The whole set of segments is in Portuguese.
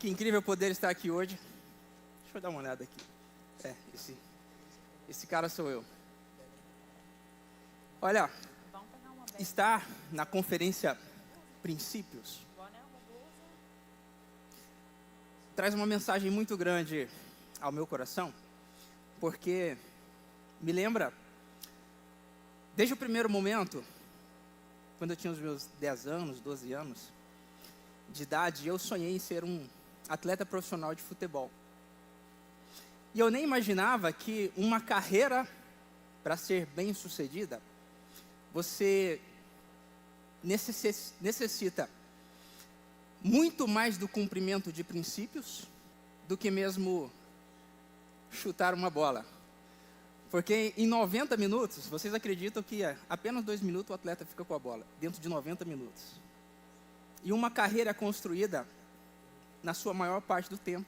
Que incrível poder estar aqui hoje. Deixa eu dar uma olhada aqui. Esse cara sou eu. Olha, estar na conferência Princípios traz uma mensagem muito grande ao meu coração, porque me lembra, desde o primeiro momento, quando eu tinha os meus 10 anos, 12 anos de idade, eu sonhei em ser um atleta profissional de futebol. E eu nem imaginava que uma carreira, para ser bem sucedida, você necessita muito mais do cumprimento de princípios do que mesmo chutar uma bola. Porque em 90 minutos, vocês acreditam que apenas 2 minutos o atleta fica com a bola, dentro de 90 minutos. E uma carreira é construída na sua maior parte do tempo,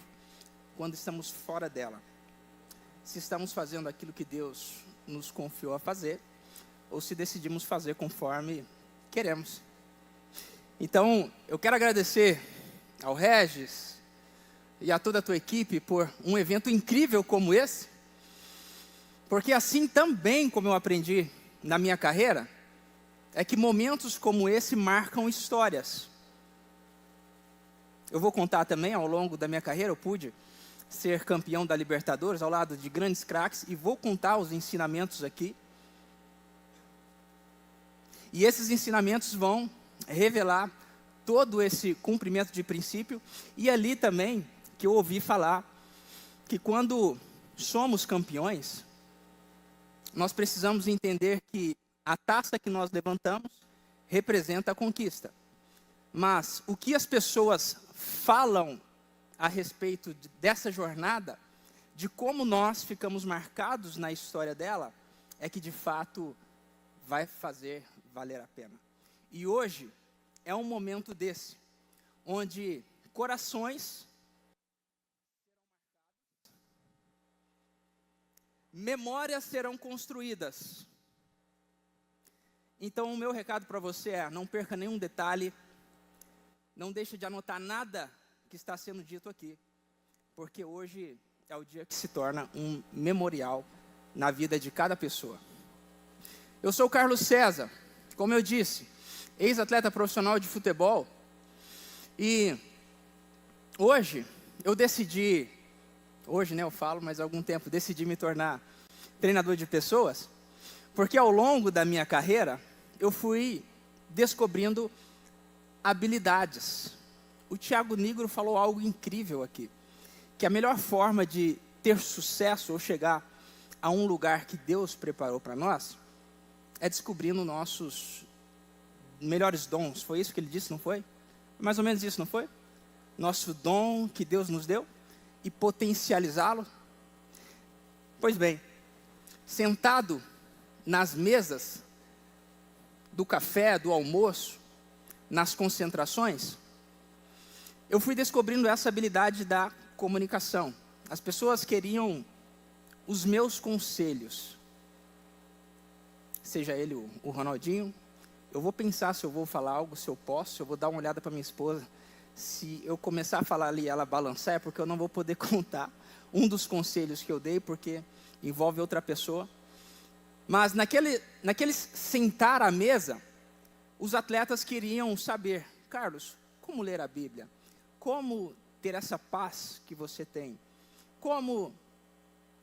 quando estamos fora dela. Se estamos fazendo aquilo que Deus nos confiou a fazer, ou se decidimos fazer conforme queremos. Então, eu quero agradecer ao Regis e a toda a tua equipe por um evento incrível como esse, porque assim também como eu aprendi na minha carreira, é que momentos como esse marcam histórias. Eu vou contar também, ao longo da minha carreira, eu pude ser campeão da Libertadores, ao lado de grandes craques, e vou contar os ensinamentos aqui. E esses ensinamentos vão revelar todo esse cumprimento de princípio, e ali também que eu ouvi falar que quando somos campeões, nós precisamos entender que a taça que nós levantamos representa a conquista. Mas o que as pessoas falam a respeito dessa jornada, de como nós ficamos marcados na história dela, é que de fato vai fazer valer a pena. E hoje é um momento desse, onde corações, memórias serão construídas. Então o meu recado para você é: não perca nenhum detalhe, não deixe de anotar nada que está sendo dito aqui, porque hoje é o dia que se torna um memorial na vida de cada pessoa. Eu sou o Carlos César, como eu disse, ex-atleta profissional de futebol, e hoje eu decidi, eu falo, mas há algum tempo, decidi me tornar treinador de pessoas, porque ao longo da minha carreira, eu fui descobrindo habilidades. O Thiago Nigro falou algo incrível aqui, que a melhor forma de ter sucesso ou chegar a um lugar que Deus preparou para nós, é descobrindo nossos melhores dons. Foi isso que ele disse, não foi? Mais ou menos isso, não foi? Nosso dom que Deus nos deu e potencializá-lo. Pois bem, sentado nas mesas do café, do almoço, nas concentrações, eu fui descobrindo essa habilidade da comunicação. As pessoas queriam os meus conselhos. Seja ele o Ronaldinho, eu vou pensar se eu vou falar algo, se eu posso, eu vou dar uma olhada para minha esposa. Se eu começar a falar ali e ela balançar, é porque eu não vou poder contar um dos conselhos que eu dei, porque envolve outra pessoa. Mas naquele sentar à mesa, os atletas queriam saber: Carlos, como ler a Bíblia? Como ter essa paz que você tem? Como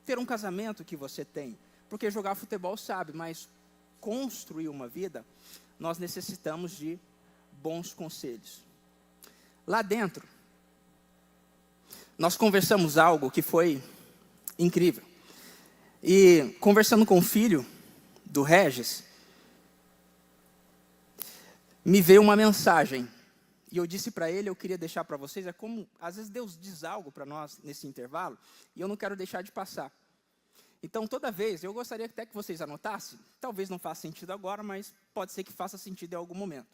ter um casamento que você tem? Porque jogar futebol sabe, mas construir uma vida, nós necessitamos de bons conselhos. Lá dentro, nós conversamos algo que foi incrível. E conversando com o filho do Regis, me veio uma mensagem. E eu disse para ele, eu queria deixar para vocês, é como, às vezes Deus diz algo para nós nesse intervalo, e eu não quero deixar de passar. Então, toda vez, eu gostaria até que vocês anotassem, talvez não faça sentido agora, mas pode ser que faça sentido em algum momento.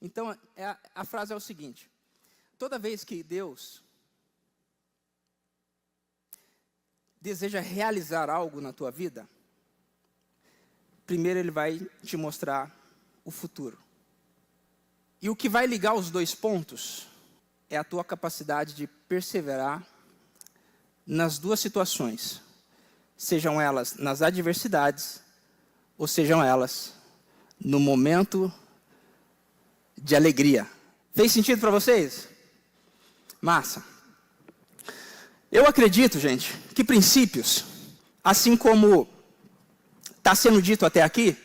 Então, a frase é o seguinte: toda vez que Deus deseja realizar algo na tua vida, primeiro Ele vai te mostrar o futuro. E o que vai ligar os dois pontos é a tua capacidade de perseverar nas duas situações, sejam elas nas adversidades, ou sejam elas no momento de alegria. Fez sentido para vocês? Massa. Eu acredito, gente, que princípios, assim como está sendo dito até aqui,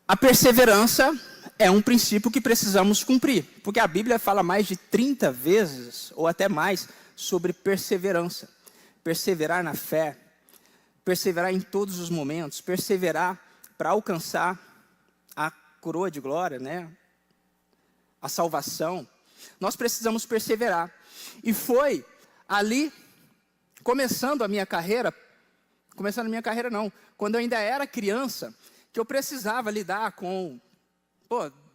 a perseverança é um princípio que precisamos cumprir, porque a Bíblia fala mais de 30 vezes, ou até mais, sobre perseverança. Perseverar na fé, perseverar em todos os momentos, perseverar para alcançar a coroa de glória, né? A salvação. Nós precisamos perseverar. E foi ali, começando a minha carreira não, quando eu ainda era criança, que eu precisava lidar com,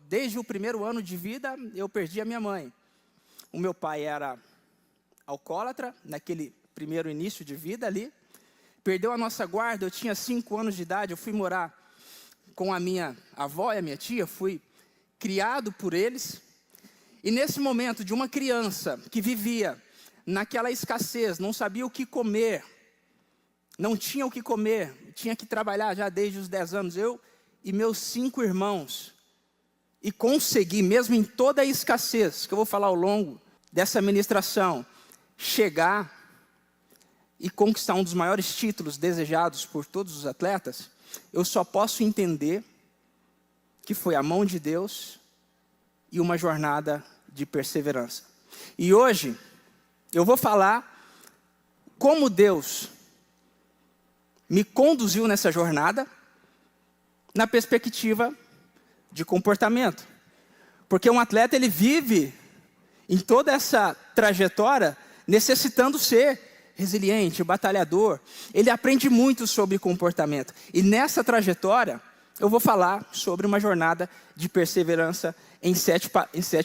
desde o primeiro ano de vida, eu perdi a minha mãe. O meu pai era alcoólatra, naquele primeiro início de vida ali, perdeu a nossa guarda, eu tinha 5 anos de idade, eu fui morar com a minha avó e a minha tia, fui criado por eles, e nesse momento de uma criança que vivia naquela escassez, não sabia o que comer, não tinha o que comer, tinha que trabalhar já desde os 10 anos, eu e meus 5 irmãos, e consegui, mesmo em toda a escassez, que eu vou falar ao longo dessa ministração, chegar e conquistar um dos maiores títulos desejados por todos os atletas, eu só posso entender que foi a mão de Deus e uma jornada de perseverança. E hoje, eu vou falar como Deus me conduziu nessa jornada, na perspectiva de comportamento. Porque um atleta, ele vive em toda essa trajetória necessitando ser resiliente, batalhador. Ele aprende muito sobre comportamento. E nessa trajetória, eu vou falar sobre uma jornada de perseverança em 7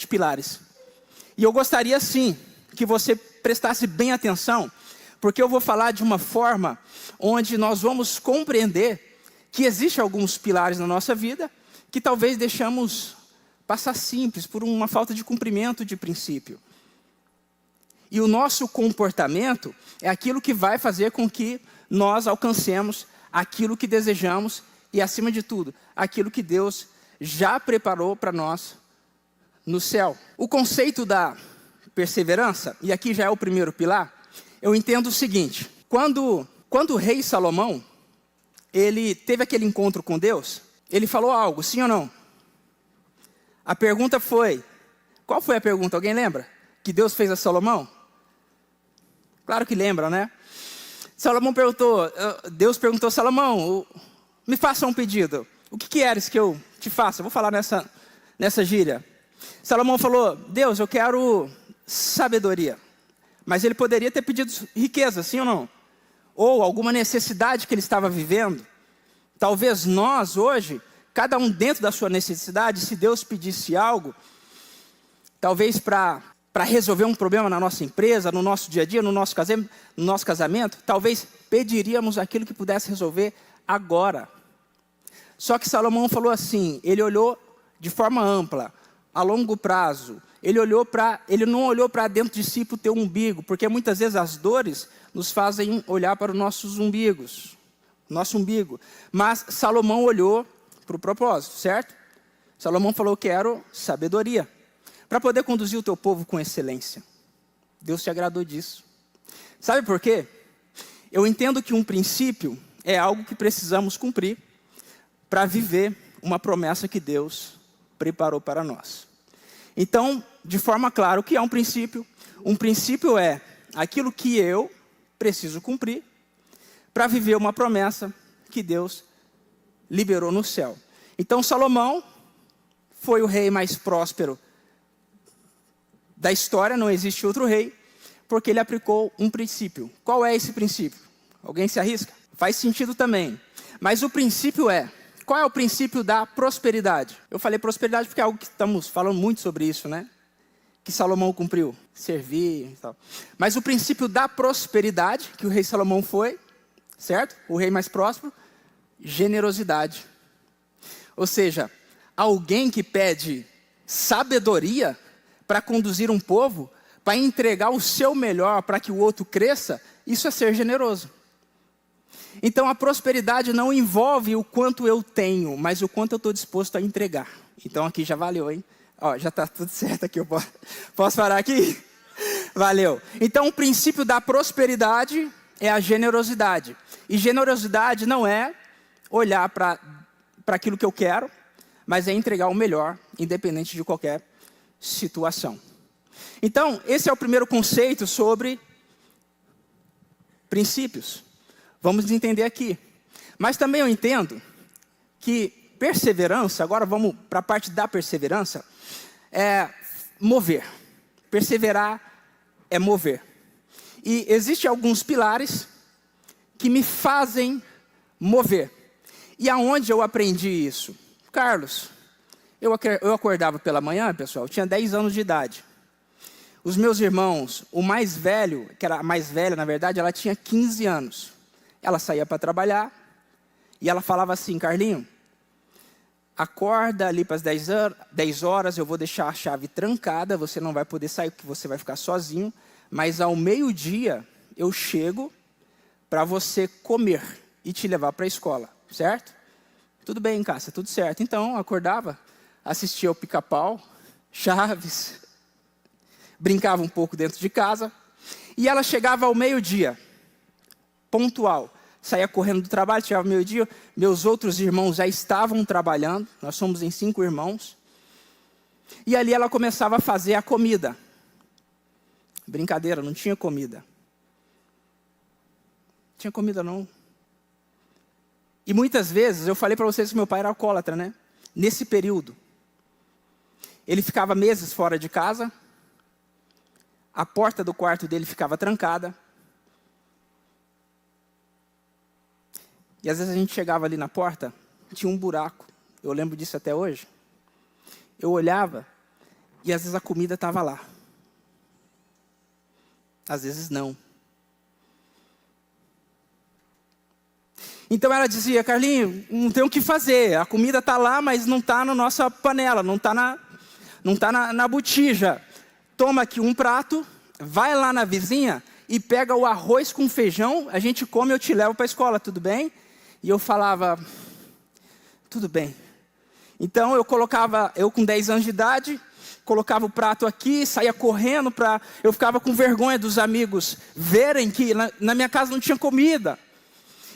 pilares. E eu gostaria, sim, que você prestasse bem atenção, porque eu vou falar de uma forma onde nós vamos compreender que existem alguns pilares na nossa vida que talvez deixamos passar simples por uma falta de cumprimento de princípio. E o nosso comportamento é aquilo que vai fazer com que nós alcancemos aquilo que desejamos e, acima de tudo, aquilo que Deus já preparou para nós no céu. O conceito da perseverança, e aqui já é o primeiro pilar, eu entendo o seguinte: quando o rei Salomão, ele teve aquele encontro com Deus, ele falou algo, sim ou não? A pergunta foi, qual foi a pergunta? Alguém lembra? Que Deus fez a Salomão? Claro que lembra, né? Deus perguntou a Salomão, me faça um pedido. O que queres que eu te faça? Eu vou falar nessa gíria. Salomão falou, Deus, eu quero sabedoria. Mas ele poderia ter pedido riqueza, sim ou não? Ou alguma necessidade que ele estava vivendo. Talvez nós hoje, cada um dentro da sua necessidade, se Deus pedisse algo, talvez para resolver um problema na nossa empresa, no nosso dia a dia, no nosso casamento, talvez pediríamos aquilo que pudesse resolver agora. Só que Salomão falou assim, ele olhou de forma ampla, a longo prazo. Ele não olhou para dentro de si para o teu umbigo, porque muitas vezes as dores nos fazem olhar para os nossos umbigos, nosso umbigo. Mas Salomão olhou para o propósito, certo? Salomão falou, quero sabedoria, para poder conduzir o teu povo com excelência. Deus te agradou disso. Sabe por quê? Eu entendo que um princípio é algo que precisamos cumprir para viver uma promessa que Deus preparou para nós. Então, de forma clara, o que é um princípio? Um princípio é aquilo que eu preciso cumprir para viver uma promessa que Deus liberou no céu. Então, Salomão foi o rei mais próspero da história, não existe outro rei, porque ele aplicou um princípio. Qual é esse princípio? Alguém se arrisca? Faz sentido também. Mas o princípio é, qual é o princípio da prosperidade? Eu falei prosperidade porque é algo que estamos falando muito sobre isso, né? Que Salomão cumpriu, servir e tal. Mas o princípio da prosperidade, que o rei Salomão foi, certo? O rei mais próspero, generosidade. Ou seja, alguém que pede sabedoria para conduzir um povo, para entregar o seu melhor para que o outro cresça, isso é ser generoso. Então a prosperidade não envolve o quanto eu tenho, mas o quanto eu estou disposto a entregar. Então aqui já valeu, hein? Ó, já está tudo certo aqui, eu posso parar aqui? Valeu. Então o princípio da prosperidade é a generosidade. E generosidade não é olhar para aquilo que eu quero, mas é entregar o melhor, independente de qualquer situação. Então, esse é o primeiro conceito sobre princípios. Vamos entender aqui. Mas também eu entendo que perseverança, agora vamos para a parte da perseverança, é mover. Perseverar é mover. E existem alguns pilares que me fazem mover. E aonde eu aprendi isso? Carlos, eu acordava pela manhã, pessoal, eu tinha 10 anos de idade. Os meus irmãos, o mais velho, que era a mais velha, na verdade, ela tinha 15 anos. Ela saía para trabalhar e ela falava assim: Carlinho, acorda ali para as 10 horas, eu vou deixar a chave trancada, você não vai poder sair porque você vai ficar sozinho, mas ao meio-dia eu chego para você comer e te levar para a escola, certo? Tudo bem, Cássia, tudo certo. Então, eu acordava, assistia ao Pica-Pau, Chaves, brincava um pouco dentro de casa, e ela chegava ao meio-dia, pontual, saía correndo do trabalho, chegava ao meio-dia, meus outros irmãos já estavam trabalhando, nós somos em 5 irmãos, e ali ela começava a fazer a comida. Brincadeira, não tinha comida. Não tinha comida não. E muitas vezes, eu falei para vocês que meu pai era alcoólatra, né? Nesse período, ele ficava meses fora de casa, a porta do quarto dele ficava trancada, e às vezes a gente chegava ali na porta, tinha um buraco, eu lembro disso até hoje. Eu olhava, e às vezes a comida estava lá. Às vezes não. Então ela dizia: Carlinho, não tem o que fazer, a comida está lá, mas não está na nossa panela, não está na botija. Toma aqui um prato, vai lá na vizinha e pega o arroz com feijão, a gente come, eu te levo para a escola, tudo bem? E eu falava: tudo bem. Então eu com 10 anos de idade, colocava o prato aqui, saía correndo, eu ficava com vergonha dos amigos verem que na minha casa não tinha comida.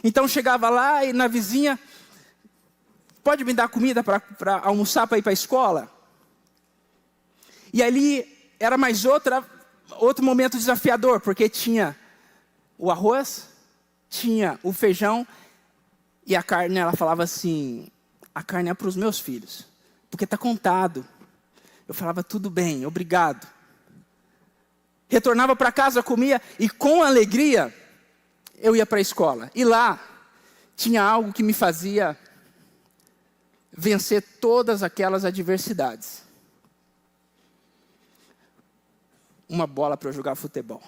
Então chegava lá e na vizinha: pode me dar comida para almoçar, para ir para a escola? E ali era mais outro momento desafiador, porque tinha o arroz, tinha o feijão e a carne. Ela falava assim: a carne é para os meus filhos, porque está contado. Eu falava: tudo bem, obrigado. Retornava para casa, comia e com alegria eu ia para a escola. E lá tinha algo que me fazia vencer todas aquelas adversidades. Uma bola para eu jogar futebol.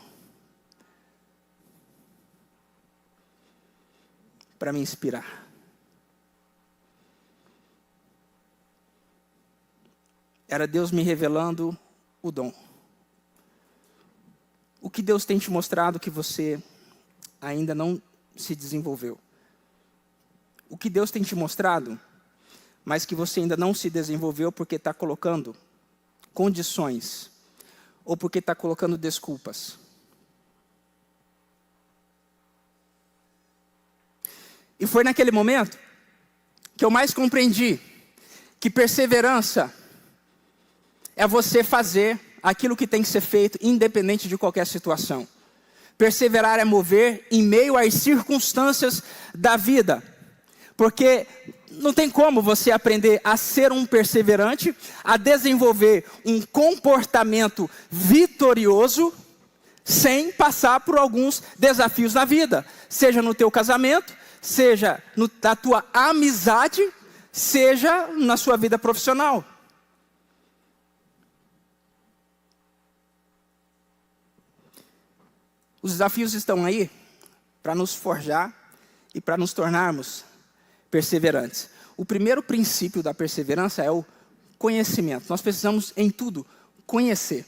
Para me inspirar. Era Deus me revelando o dom. O que Deus tem te mostrado que você ainda não se desenvolveu? O que Deus tem te mostrado, mas que você ainda não se desenvolveu porque está colocando condições, ou porque está colocando desculpas? E foi naquele momento que eu mais compreendi que perseverança é você fazer aquilo que tem que ser feito, independente de qualquer situação. Perseverar é mover em meio às circunstâncias da vida. Porque não tem como você aprender a ser um perseverante, a desenvolver um comportamento vitorioso, sem passar por alguns desafios na vida. Seja no teu casamento, seja na tua amizade, seja na sua vida profissional. Os desafios estão aí para nos forjar e para nos tornarmos perseverantes. O primeiro princípio da perseverança é o conhecimento. Nós precisamos, em tudo, conhecer.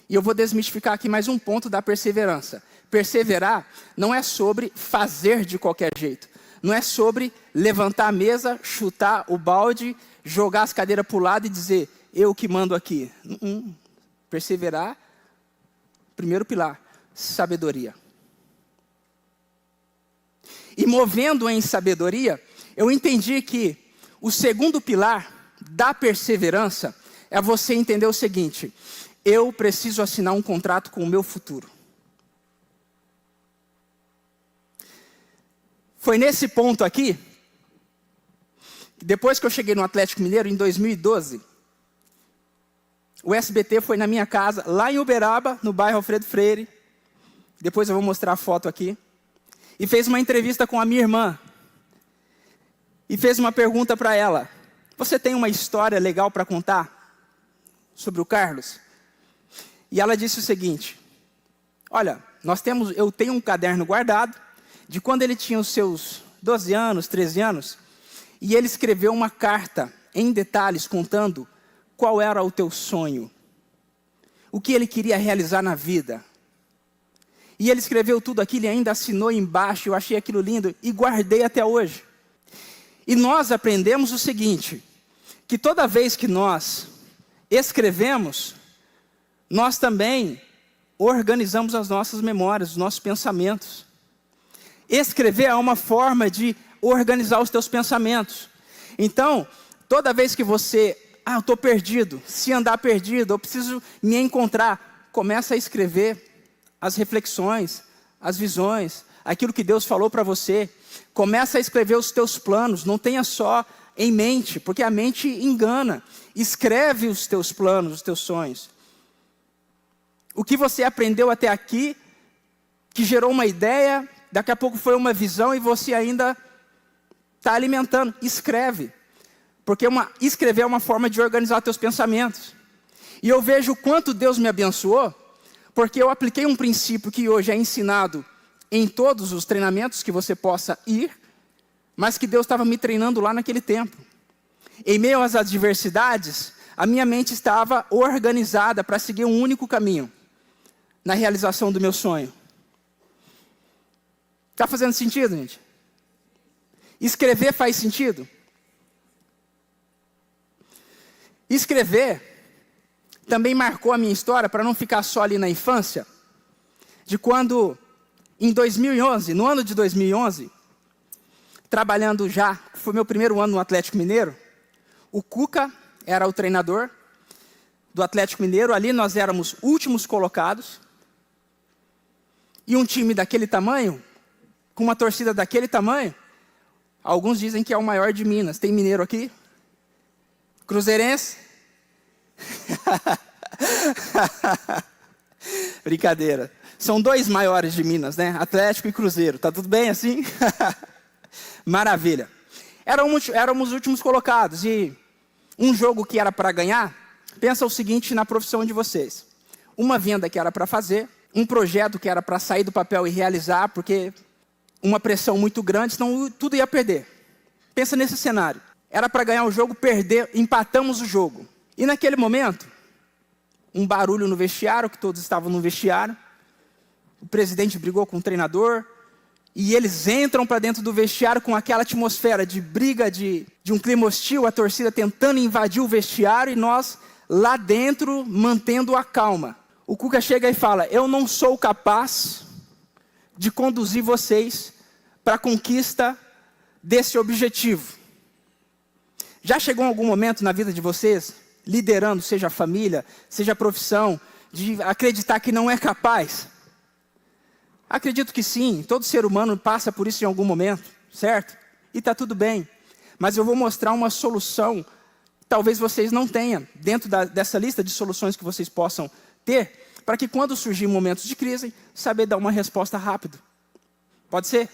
E eu vou desmistificar aqui mais um ponto da perseverança. Perseverar não é sobre fazer de qualquer jeito. Não é sobre levantar a mesa, chutar o balde, jogar as cadeiras para o lado e dizer, eu que mando aqui. Perseverar, primeiro pilar, sabedoria. E movendo em sabedoria, eu entendi que o segundo pilar da perseverança é você entender o seguinte: eu preciso assinar um contrato com o meu futuro. Foi nesse ponto aqui, depois que eu cheguei no Atlético Mineiro, em 2012, o SBT foi na minha casa, lá em Uberaba, no bairro Alfredo Freire. Depois eu vou mostrar a foto aqui. E fez uma entrevista com a minha irmã. E fez uma pergunta para ela. Você tem uma história legal para contar sobre o Carlos? E ela disse o seguinte: olha, eu tenho um caderno guardado de quando ele tinha os seus 12 anos, 13 anos, e ele escreveu uma carta em detalhes contando qual era o teu sonho, o que ele queria realizar na vida. E ele escreveu tudo aquilo e ainda assinou embaixo. Eu achei aquilo lindo e guardei até hoje. E nós aprendemos o seguinte, que toda vez que nós escrevemos, nós também organizamos as nossas memórias, os nossos pensamentos. Escrever é uma forma de organizar os teus pensamentos. Então, toda vez que você, eu estou perdido, se andar perdido, eu preciso me encontrar, começa a escrever as reflexões, as visões, aquilo que Deus falou para você. Começa a escrever os teus planos, não tenha só em mente, porque a mente engana. Escreve os teus planos, os teus sonhos. O que você aprendeu até aqui, que gerou uma ideia, daqui a pouco foi uma visão e você ainda está alimentando. Escreve, porque escrever é uma forma de organizar teus pensamentos. E eu vejo o quanto Deus me abençoou, porque eu apliquei um princípio que hoje é ensinado em todos os treinamentos que você possa ir, mas que Deus estava me treinando lá naquele tempo. Em meio às adversidades, a minha mente estava organizada para seguir um único caminho, na realização do meu sonho. Está fazendo sentido, gente? Escrever faz sentido? Escrever também marcou a minha história, para não ficar só ali na infância, de quando, em 2011, no ano de 2011, trabalhando já, foi meu primeiro ano no Atlético Mineiro, o Cuca era o treinador do Atlético Mineiro, ali nós éramos últimos colocados, e um time daquele tamanho, com uma torcida daquele tamanho, alguns dizem que é o maior de Minas. Tem mineiro aqui? Cruzeirense? Brincadeira. São dois maiores de Minas, né? Atlético e Cruzeiro. Tá tudo bem assim? Maravilha. Éramos os últimos colocados. E um jogo que era para ganhar, pensa o seguinte na profissão de vocês. Uma venda que era para fazer, um projeto que era para sair do papel e realizar, porque uma pressão muito grande, senão tudo ia perder. Pensa nesse cenário. Era para ganhar o jogo, perder, empatamos o jogo. E naquele momento, um barulho no vestiário, que todos estavam no vestiário. O presidente brigou com o treinador. E eles entram para dentro do vestiário com aquela atmosfera de briga, de um clima hostil, a torcida tentando invadir o vestiário e nós lá dentro mantendo a calma. O Cuca chega e fala: eu não sou capaz de conduzir vocês para a conquista desse objetivo. Já chegou algum momento na vida de vocês, liderando, seja a família, seja a profissão, de acreditar que não é capaz? Acredito que sim, todo ser humano passa por isso em algum momento, certo? E está tudo bem. Mas eu vou mostrar uma solução, talvez vocês não tenham, dentro dessa lista de soluções que vocês possam ter, para que quando surgir momentos de crise, saber dar uma resposta rápido. Pode ser?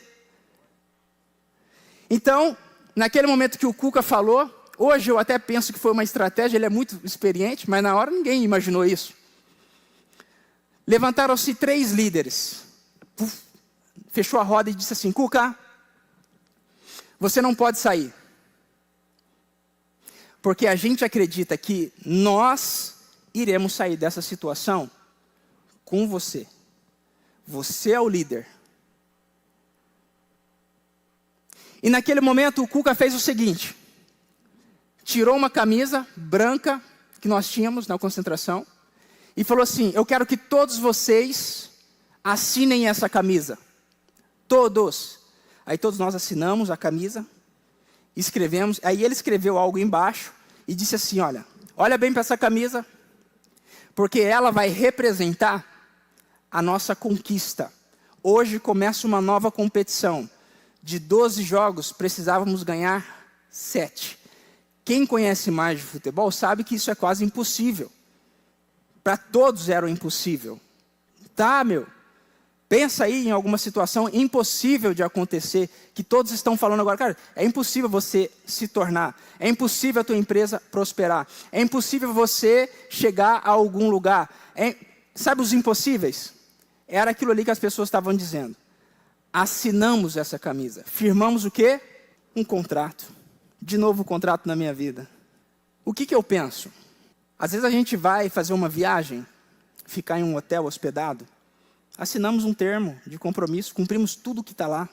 Então, naquele momento que o Cuca falou, hoje eu até penso que foi uma estratégia, ele é muito experiente, mas na hora ninguém imaginou isso. Levantaram-se 3 líderes. Fechou a roda e disse assim: Cuca, você não pode sair. Porque a gente acredita que nós iremos sair dessa situação com você. Você é o líder. E naquele momento o Cuca fez o seguinte: tirou uma camisa branca que nós tínhamos na concentração e falou assim: eu quero que todos vocês assinem essa camisa. Todos. Aí todos nós assinamos a camisa, escrevemos. Aí ele escreveu algo embaixo e disse assim: olha bem para essa camisa, porque ela vai representar a nossa conquista. Hoje começa uma nova competição. De 12 jogos, precisávamos ganhar 7. Quem conhece mais de futebol sabe que isso é quase impossível. Para todos era impossível. Tá, pensa aí em alguma situação impossível de acontecer, que todos estão falando agora: cara, é impossível você se tornar, é impossível a tua empresa prosperar, é impossível você chegar a algum lugar. Sabe os impossíveis? Era aquilo ali que as pessoas estavam dizendo. Assinamos essa camisa. Firmamos o quê? Um contrato. De novo, um contrato na minha vida. O que eu penso? Às vezes a gente vai fazer uma viagem, ficar em um hotel hospedado, assinamos um termo de compromisso, cumprimos tudo que está lá.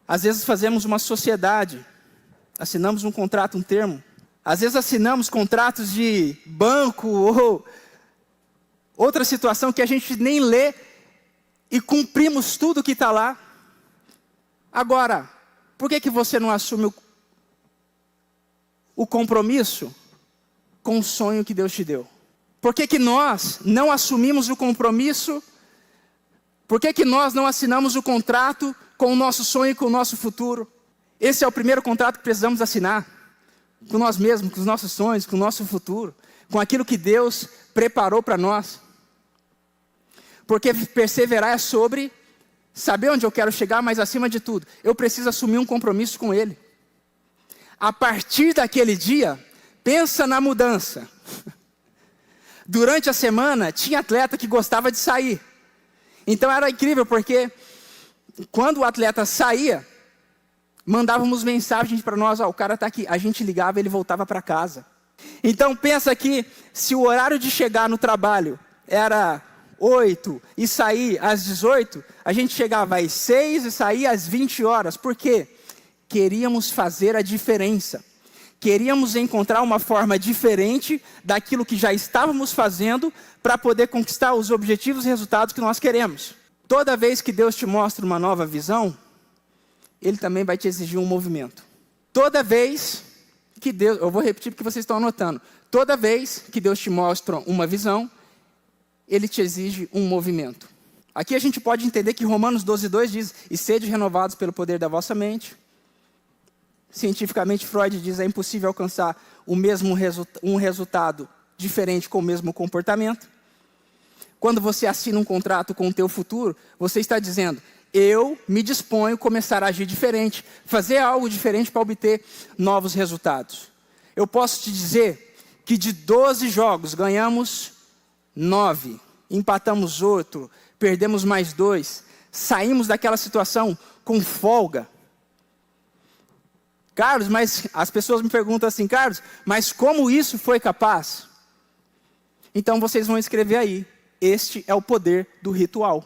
Às vezes fazemos uma sociedade, assinamos um contrato, um termo. Às vezes assinamos contratos de banco ou outra situação que a gente nem lê e cumprimos tudo que está lá. Agora, por que você não assume o compromisso com o sonho que Deus te deu? Por que nós não assumimos o compromisso? Por que nós não assinamos o contrato com o nosso sonho e com o nosso futuro? Esse é o primeiro contrato que precisamos assinar. Com nós mesmos, com os nossos sonhos, com o nosso futuro. Com aquilo que Deus preparou para nós. Porque perseverar é sobre saber onde eu quero chegar, mas acima de tudo, eu preciso assumir um compromisso com Ele. A partir daquele dia, pensa na mudança. Durante a semana, tinha atleta que gostava de sair. Então era incrível, porque quando o atleta saía, mandávamos mensagens para nós: o cara está aqui. A gente ligava e ele voltava para casa. Então pensa que se o horário de chegar no trabalho era 8 e sair às 18, a gente chegava às 6 e saía às 20 horas. Por quê? Queríamos fazer a diferença. Queríamos encontrar uma forma diferente daquilo que já estávamos fazendo para poder conquistar os objetivos e resultados que nós queremos. Toda vez que Deus te mostra uma nova visão, Ele também vai te exigir um movimento. Toda vez que Deus... Eu vou repetir porque vocês estão anotando. Toda vez que Deus te mostra uma visão, Ele te exige um movimento. Aqui a gente pode entender que Romanos 12:2 diz: e sede renovados pelo poder da vossa mente. Cientificamente, Freud diz: é impossível alcançar um resultado diferente com o mesmo comportamento. Quando você assina um contrato com o teu futuro, você está dizendo: eu me disponho a começar a agir diferente, fazer algo diferente para obter novos resultados. Eu posso te dizer que de 12 jogos ganhamos 9, empatamos outro, perdemos mais 2, saímos daquela situação com folga. Carlos, mas as pessoas me perguntam assim: Carlos, mas como isso foi capaz? Então vocês vão escrever aí: este é o poder do ritual.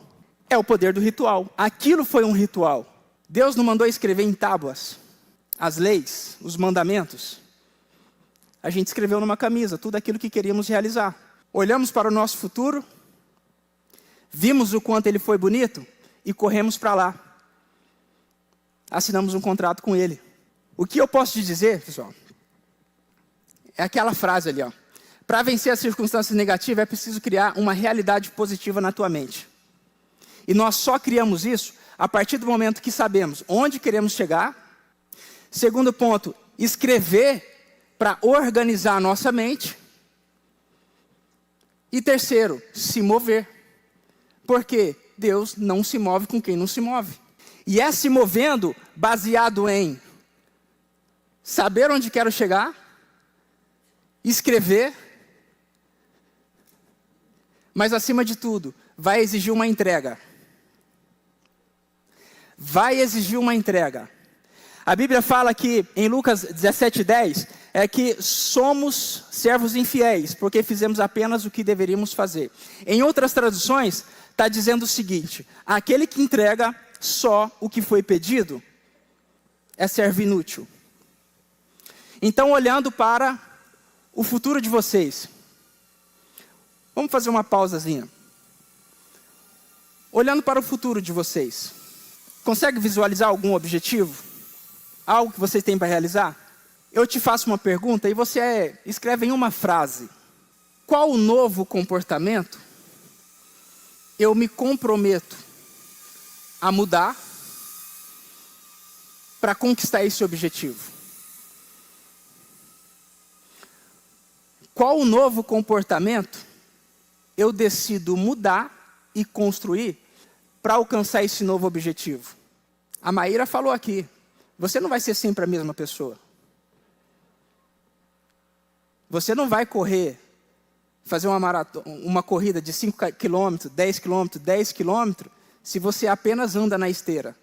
É o poder do ritual. Aquilo foi um ritual. Deus não mandou escrever em tábuas as leis, os mandamentos. A gente escreveu numa camisa tudo aquilo que queríamos realizar. Olhamos para o nosso futuro, vimos o quanto ele foi bonito e corremos para lá. Assinamos um contrato com Ele. O que eu posso te dizer, pessoal, é aquela frase ali, para vencer as circunstâncias negativas é preciso criar uma realidade positiva na tua mente. E nós só criamos isso a partir do momento que sabemos onde queremos chegar. Segundo ponto, escrever para organizar a nossa mente. E terceiro, se mover. Porque Deus não se move com quem não se move. E é se movendo baseado em saber onde quero chegar, escrever, mas acima de tudo, vai exigir uma entrega. Vai exigir uma entrega. A Bíblia fala que em Lucas 17:10, é que somos servos infiéis, porque fizemos apenas o que deveríamos fazer. Em outras traduções, está dizendo o seguinte: aquele que entrega só o que foi pedido é servo inútil. Então, olhando para o futuro de vocês, vamos fazer uma pausazinha. Olhando para o futuro de vocês, consegue visualizar algum objetivo? Algo que vocês têm para realizar? Eu te faço uma pergunta e você escreve em uma frase: qual novo comportamento eu me comprometo a mudar para conquistar esse objetivo? Qual novo comportamento eu decido mudar e construir para alcançar esse novo objetivo? A Maíra falou aqui, você não vai ser sempre a mesma pessoa. Você não vai correr, fazer uma maratona, uma corrida de 5 km, 10 km, 10 km, se você apenas anda na esteira.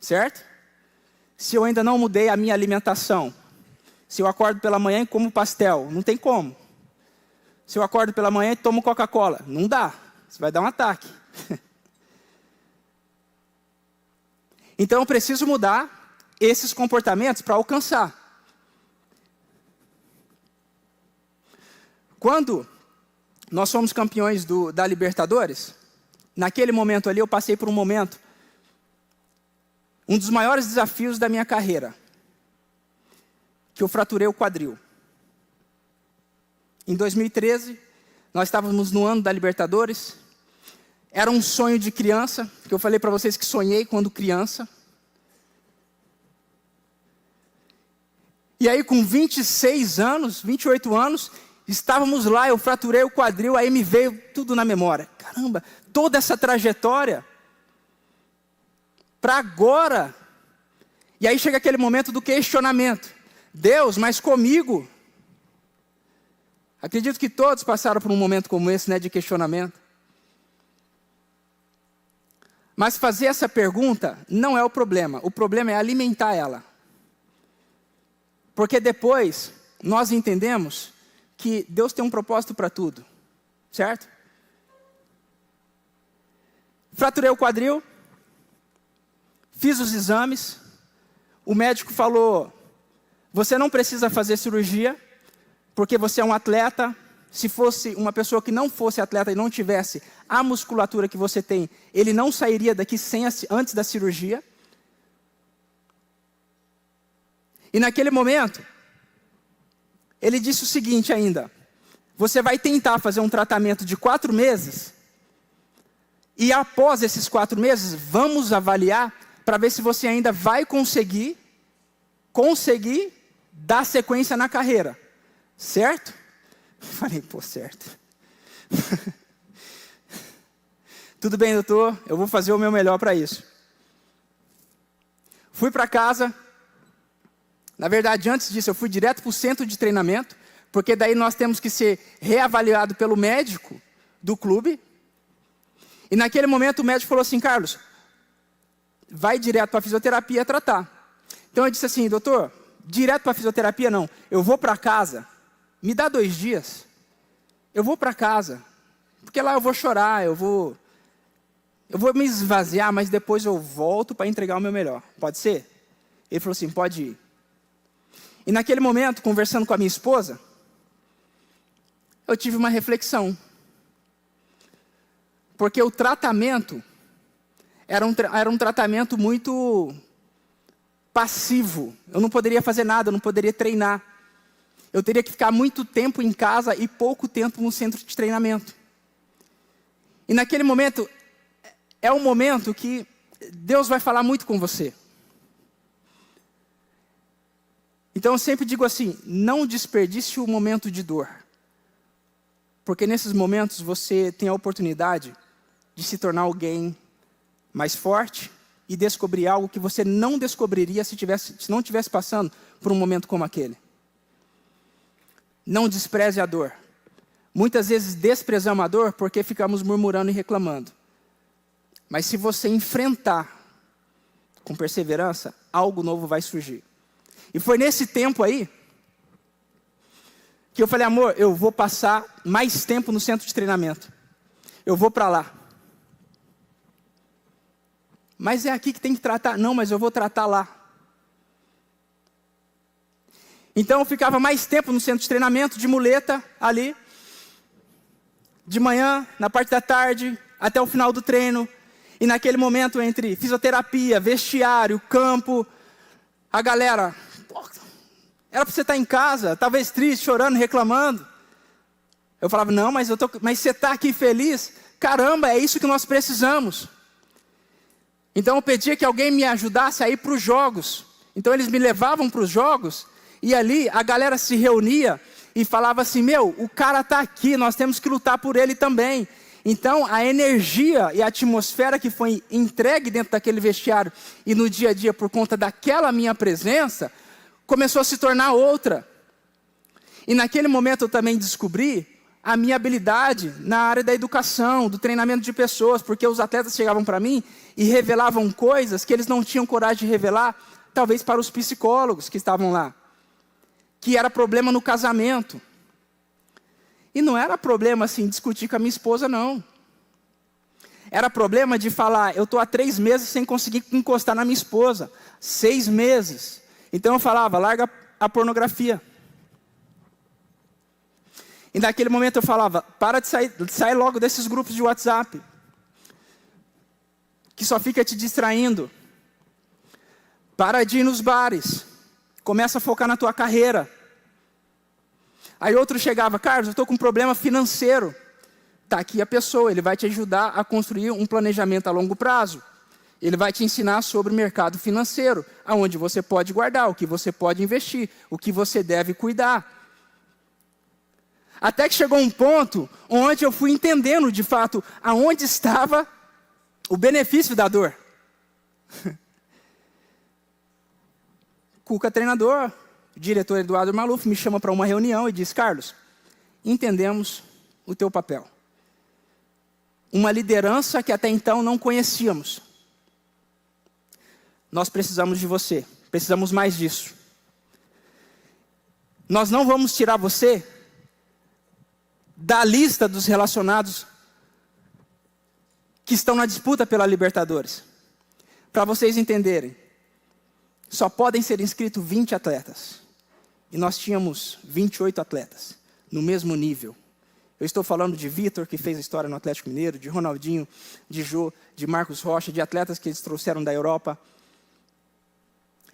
Certo? Se eu ainda não mudei a minha alimentação, se eu acordo pela manhã e como pastel, não tem como. Se eu acordo pela manhã e tomo Coca-Cola, não dá, você vai dar um ataque. Então eu preciso mudar esses comportamentos para alcançar. Quando nós fomos campeões da Libertadores, naquele momento ali eu passei por um momento, um dos maiores desafios da minha carreira, que eu fraturei o quadril. Em 2013, nós estávamos no ano da Libertadores, era um sonho de criança, que eu falei para vocês que sonhei quando criança. E aí com 26 anos, 28 anos, estávamos lá, eu fraturei o quadril, aí me veio tudo na memória. Caramba, toda essa trajetória, para agora. E aí chega aquele momento do questionamento. Deus, mas comigo? Acredito que todos passaram por um momento como esse, né, de questionamento. Mas fazer essa pergunta não é o problema é alimentar ela. Porque depois nós entendemos que Deus tem um propósito para tudo, certo? Fraturei o quadril, fiz os exames, o médico falou: você não precisa fazer cirurgia, porque você é um atleta. Se fosse uma pessoa que não fosse atleta e não tivesse a musculatura que você tem, ele não sairia daqui antes da cirurgia. E naquele momento, ele disse o seguinte ainda: você vai tentar fazer um tratamento de 4 meses, e após esses 4 meses, vamos avaliar para ver se você ainda vai conseguir dar sequência na carreira. Certo? Falei, pô, certo. Tudo bem, doutor, eu vou fazer o meu melhor para isso. Fui para casa. Na verdade, antes disso, eu fui direto para o centro de treinamento, porque daí nós temos que ser reavaliado pelo médico do clube. E naquele momento o médico falou assim: Carlos, vai direto para a fisioterapia tratar. Então eu disse assim: doutor, direto para a fisioterapia não, eu vou para casa, me dá 2 dias, eu vou para casa, porque lá eu vou chorar, eu vou me esvaziar, mas depois eu volto para entregar o meu melhor, pode ser? Ele falou assim: pode ir. E naquele momento, conversando com a minha esposa, eu tive uma reflexão. Porque o tratamento era um tratamento muito passivo. Eu não poderia fazer nada, eu não poderia treinar. Eu teria que ficar muito tempo em casa e pouco tempo no centro de treinamento. E naquele momento, é um momento que Deus vai falar muito com você. Então eu sempre digo assim: não desperdice o momento de dor. Porque nesses momentos você tem a oportunidade de se tornar alguém mais forte e descobrir algo que você não descobriria se não estivesse passando por um momento como aquele. Não despreze a dor. Muitas vezes desprezamos a dor porque ficamos murmurando e reclamando. Mas se você enfrentar com perseverança, algo novo vai surgir. E foi nesse tempo aí que eu falei, amor, eu vou passar mais tempo no centro de treinamento. Eu vou para lá. Mas é aqui que tem que tratar. Não, mas eu vou tratar lá. Então eu ficava mais tempo no centro de treinamento, de muleta, ali. De manhã, na parte da tarde, até o final do treino. E naquele momento entre fisioterapia, vestiário, campo, a galera, era para você estar em casa, talvez triste, chorando, reclamando. Eu falava, não, mas você está aqui feliz? Caramba, é isso que nós precisamos. Então eu pedia que alguém me ajudasse a ir para os jogos. Então eles me levavam para os jogos, e ali a galera se reunia e falava assim, o cara está aqui, nós temos que lutar por ele também. Então a energia e a atmosfera que foi entregue dentro daquele vestiário e no dia a dia por conta daquela minha presença, começou a se tornar outra. E naquele momento eu também descobri a minha habilidade na área da educação, do treinamento de pessoas, porque os atletas chegavam para mim e revelavam coisas que eles não tinham coragem de revelar, talvez para os psicólogos que estavam lá, que era problema no casamento. E não era problema assim, discutir com a minha esposa, não. Era problema de falar, eu estou há 3 meses sem conseguir encostar na minha esposa, 6 meses. Então eu falava, larga a pornografia. E naquele momento eu falava, para de sair logo desses grupos de WhatsApp, que só fica te distraindo. Para de ir nos bares, começa a focar na tua carreira. Aí outro chegava, Carlos, eu estou com um problema financeiro. Está aqui a pessoa, ele vai te ajudar a construir um planejamento a longo prazo. Ele vai te ensinar sobre o mercado financeiro, aonde você pode guardar, o que você pode investir, o que você deve cuidar. Até que chegou um ponto onde eu fui entendendo, de fato, aonde estava o benefício da dor. Cuca, treinador, diretor Eduardo Maluf, me chama para uma reunião e diz, Carlos, entendemos o teu papel. Uma liderança que até então não conhecíamos. Nós precisamos de você, precisamos mais disso. Nós não vamos tirar você da lista dos relacionados que estão na disputa pela Libertadores. Para vocês entenderem, só podem ser inscritos 20 atletas. E nós tínhamos 28 atletas, no mesmo nível. Eu estou falando de Vitor, que fez a história no Atlético Mineiro, de Ronaldinho, de Jô, de Marcos Rocha, de atletas que eles trouxeram da Europa.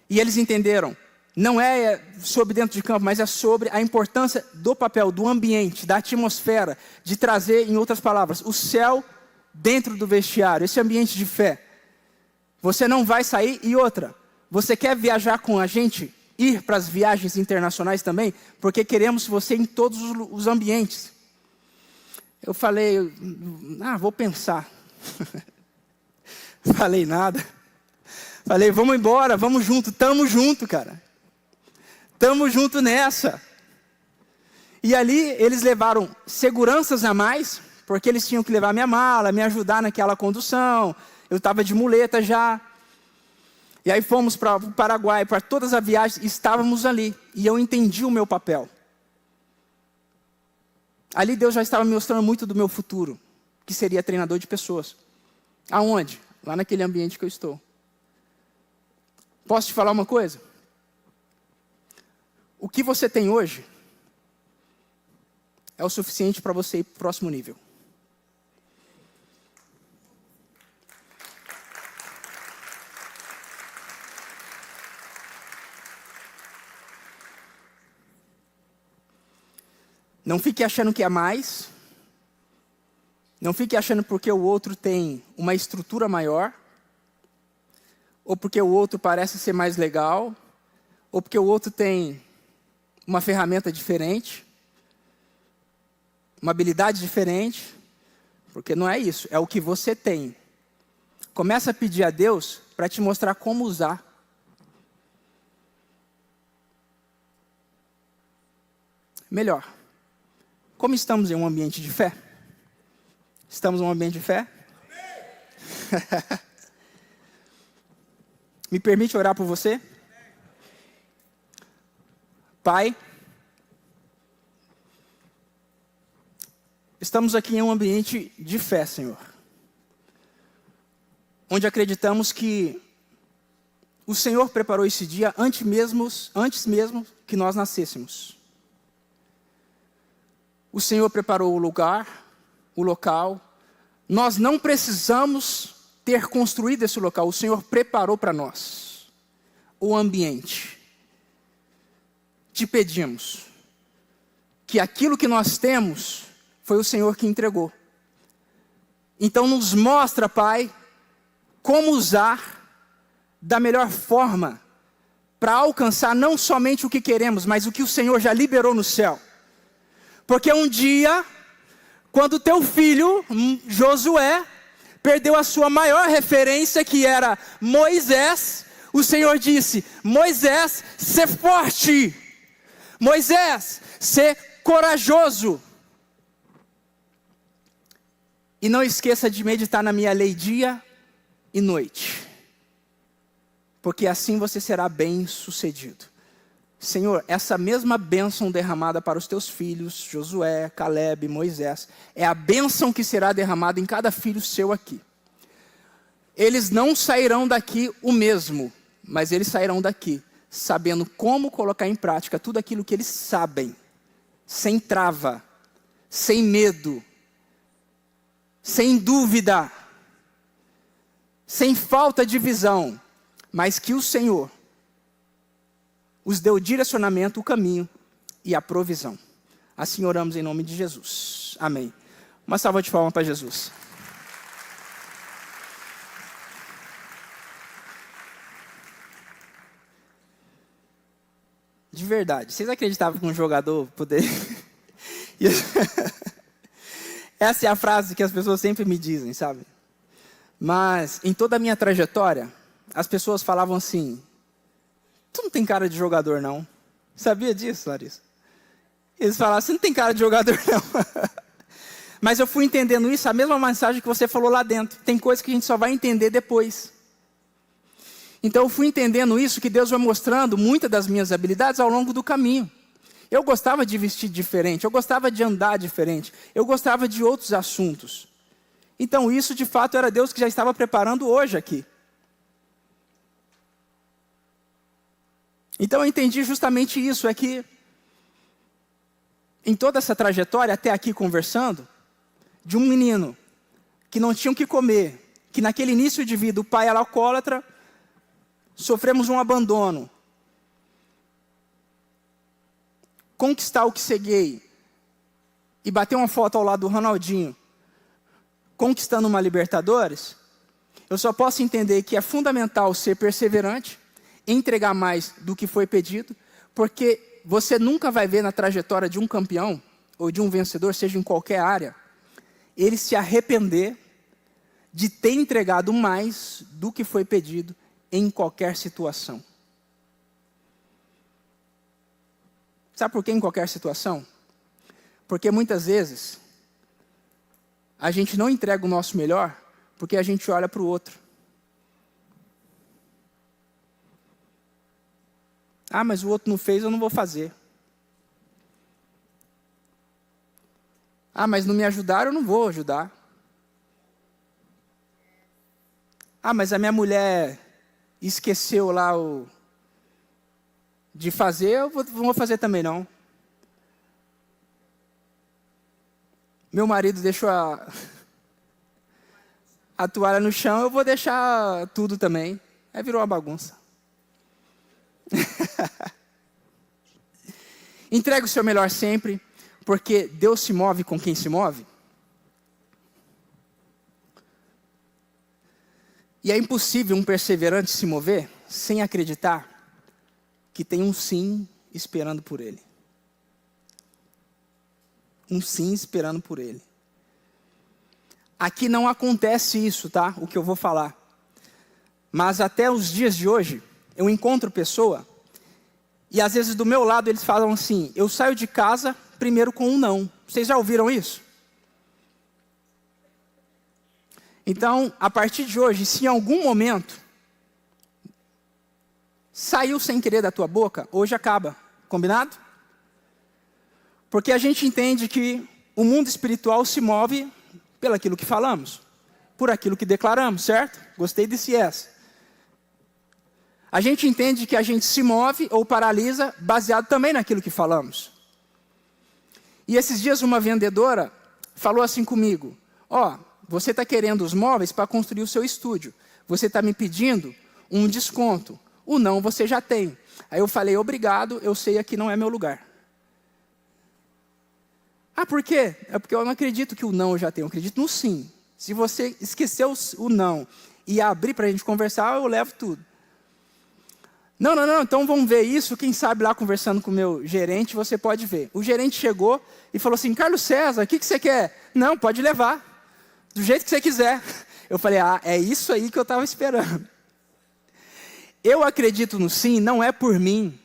E eles entenderam, não é sobre dentro de campo, mas é sobre a importância do papel, do ambiente, da atmosfera, de trazer, em outras palavras, o céu dentro do vestiário, esse ambiente de fé. Você não vai sair, e outra, você quer viajar com a gente, ir para as viagens internacionais também, porque queremos você em todos os ambientes. Eu falei, vou pensar. Falei nada. Falei, vamos embora, vamos junto, tamo junto, cara. Tamo junto nessa. E ali eles levaram seguranças a mais, porque eles tinham que levar minha mala, me ajudar naquela condução. Eu estava de muleta já. E aí fomos para o Paraguai, para todas as viagens, estávamos ali. E eu entendi o meu papel. Ali Deus já estava me mostrando muito do meu futuro, que seria treinador de pessoas. Aonde? Lá naquele ambiente que eu estou. Posso te falar uma coisa? O que você tem hoje é o suficiente para você ir para o próximo nível. Não fique achando que é mais. Não fique achando porque o outro tem uma estrutura maior. Ou porque o outro parece ser mais legal. Ou porque o outro tem uma ferramenta diferente. Uma habilidade diferente. Porque não é isso, é o que você tem. Começa a pedir a Deus para te mostrar como usar. Melhor. Como estamos em um ambiente de fé? Estamos em um ambiente de fé? Me permite orar por você? Pai, estamos aqui em um ambiente de fé, Senhor, onde acreditamos que o Senhor preparou esse dia antes mesmo que nós nascêssemos. O Senhor preparou o lugar, o local. Nós não precisamos ter construído esse local. O Senhor preparou para nós o ambiente. Te pedimos que aquilo que nós temos foi o Senhor que entregou. Então nos mostra, Pai, como usar da melhor forma para alcançar não somente o que queremos, mas o que o Senhor já liberou no céu. Porque um dia, quando teu filho, Josué, perdeu a sua maior referência, que era Moisés, o Senhor disse: Moisés, sê forte. Moisés, sê corajoso. E não esqueça de meditar na minha lei dia e noite, porque assim você será bem sucedido. Senhor, essa mesma bênção derramada para os teus filhos, Josué, Caleb, Moisés, é a bênção que será derramada em cada filho seu aqui. Eles não sairão daqui o mesmo, mas eles sairão daqui sabendo como colocar em prática tudo aquilo que eles sabem, sem trava, sem medo, sem dúvida, sem falta de visão, mas que o Senhor os deu o direcionamento, o caminho e a provisão. Assim oramos em nome de Jesus. Amém. Uma salva de palmas para Jesus. De verdade, vocês acreditavam que um jogador poderia... Essa é a frase que as pessoas sempre me dizem, sabe? Mas em toda a minha trajetória, as pessoas falavam assim: tu não tem cara de jogador, não. Sabia disso, Larissa? Eles falavam: você não tem cara de jogador, não. Mas eu fui entendendo isso, a mesma mensagem que você falou lá dentro. Tem coisas que a gente só vai entender depois. Então eu fui entendendo isso, que Deus vai mostrando muitas das minhas habilidades ao longo do caminho. Eu gostava de vestir diferente, eu gostava de andar diferente, eu gostava de outros assuntos. Então isso de fato era Deus que já estava preparando hoje aqui. Então eu entendi justamente isso, é que em toda essa trajetória, até aqui conversando, de um menino que não tinha o que comer, que naquele início de vida o pai era alcoólatra, sofremos um abandono, conquistar o que ceguei e bater uma foto ao lado do Ronaldinho, conquistando uma Libertadores, eu só posso entender que é fundamental ser perseverante, entregar mais do que foi pedido, porque você nunca vai ver na trajetória de um campeão ou de um vencedor, seja em qualquer área, ele se arrepender de ter entregado mais do que foi pedido em qualquer situação. Sabe por que em qualquer situação? Porque muitas vezes a gente não entrega o nosso melhor porque a gente olha para o outro. Ah, mas o outro não fez, eu não vou fazer. Ah, mas não me ajudaram, eu não vou ajudar. Ah, mas a minha mulher esqueceu lá de fazer, eu não vou fazer também não. Meu marido deixou a toalha no chão, eu vou deixar tudo também. Aí virou uma bagunça. Entregue o seu melhor sempre, porque Deus se move com quem se move. E é impossível um perseverante se mover sem acreditar que tem um sim esperando por ele. Um sim esperando por ele. Aqui não acontece isso, tá? O que eu vou falar. Mas até os dias de hoje, eu encontro pessoa, e às vezes do meu lado eles falam assim: eu saio de casa primeiro com um não. Vocês já ouviram isso? Então, a partir de hoje, se em algum momento saiu sem querer da tua boca, hoje acaba. Combinado? Porque a gente entende que o mundo espiritual se move pelaquilo que falamos, por aquilo que declaramos, certo? Gostei desse yes. A gente entende que a gente se move ou paralisa baseado também naquilo que falamos. E esses dias uma vendedora falou assim comigo: você está querendo os móveis para construir o seu estúdio. Você está me pedindo um desconto. O não você já tem. Aí eu falei: obrigado, eu sei aqui não é meu lugar. Por quê? É porque eu não acredito que o não eu já tenho, eu acredito no sim. Se você esqueceu o não e abrir para a gente conversar, eu levo tudo. Não, então vamos ver isso, quem sabe lá conversando com o meu gerente, você pode ver. O gerente chegou e falou assim: Carlos César, o que você quer? Não, pode levar, do jeito que você quiser. Eu falei: é isso aí que eu estava esperando. Eu acredito no sim, não é por mim,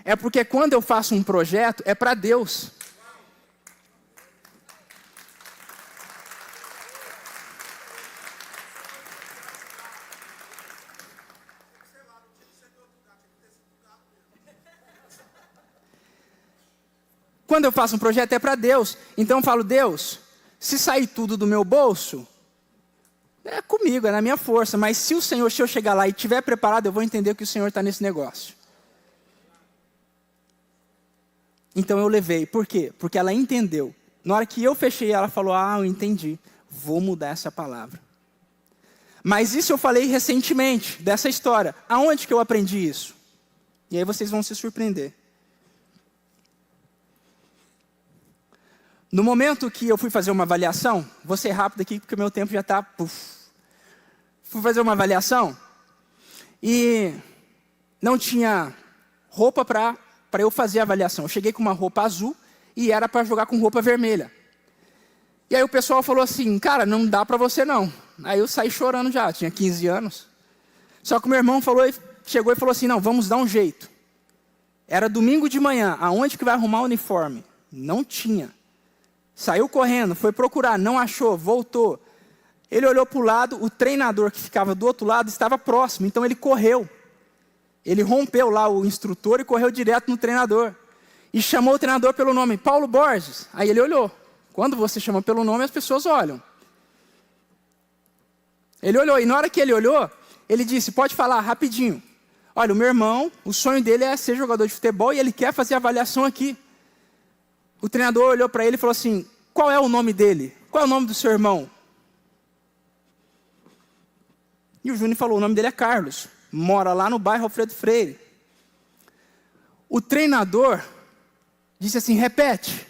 é porque quando eu faço um projeto, é para Deus. Quando eu faço um projeto é para Deus. Então eu falo: Deus, se sair tudo do meu bolso, é comigo, é na minha força. Mas se eu chegar lá e estiver preparado, eu vou entender que o Senhor está nesse negócio. Então eu levei. Por quê? Porque ela entendeu. Na hora que eu fechei, ela falou: eu entendi. Vou mudar essa palavra. Mas isso eu falei recentemente, dessa história. Aonde que eu aprendi isso? E aí vocês vão se surpreender. No momento que eu fui fazer uma avaliação, vou ser rápido aqui porque o meu tempo já está... Fui fazer uma avaliação e não tinha roupa para eu fazer a avaliação. Eu cheguei com uma roupa azul e era para jogar com roupa vermelha. E aí o pessoal falou assim: cara, não dá para você não. Aí eu saí chorando já, tinha 15 anos. Só que o meu irmão chegou e falou assim: não, vamos dar um jeito. Era domingo de manhã, aonde que vai arrumar o uniforme? Não tinha. Saiu correndo, foi procurar, não achou, voltou. Ele olhou para o lado, o treinador que ficava do outro lado estava próximo, então ele correu. Ele rompeu lá o instrutor e correu direto no treinador. E chamou o treinador pelo nome: Paulo Borges. Aí ele olhou. Quando você chama pelo nome, as pessoas olham. Ele olhou, e na hora que ele olhou, ele disse: pode falar rapidinho. Olha, o meu irmão, o sonho dele é ser jogador de futebol e ele quer fazer a avaliação aqui. O treinador olhou para ele e falou assim: qual é o nome dele? Qual é o nome do seu irmão? E o Júnior falou: o nome dele é Carlos. Mora lá no bairro Alfredo Freire. O treinador disse assim: repete.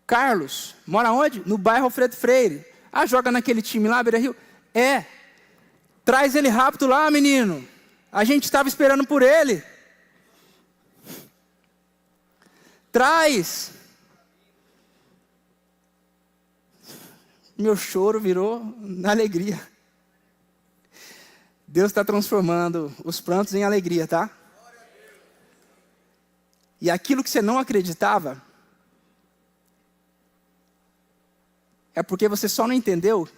Carlos, mora onde? No bairro Alfredo Freire. Joga naquele time lá, Beira Rio? É. Traz ele rápido lá, menino. A gente estava esperando por ele. Traz. Meu choro virou na alegria. Deus está transformando os prantos em alegria, tá? E aquilo que você não acreditava, é porque você só não entendeu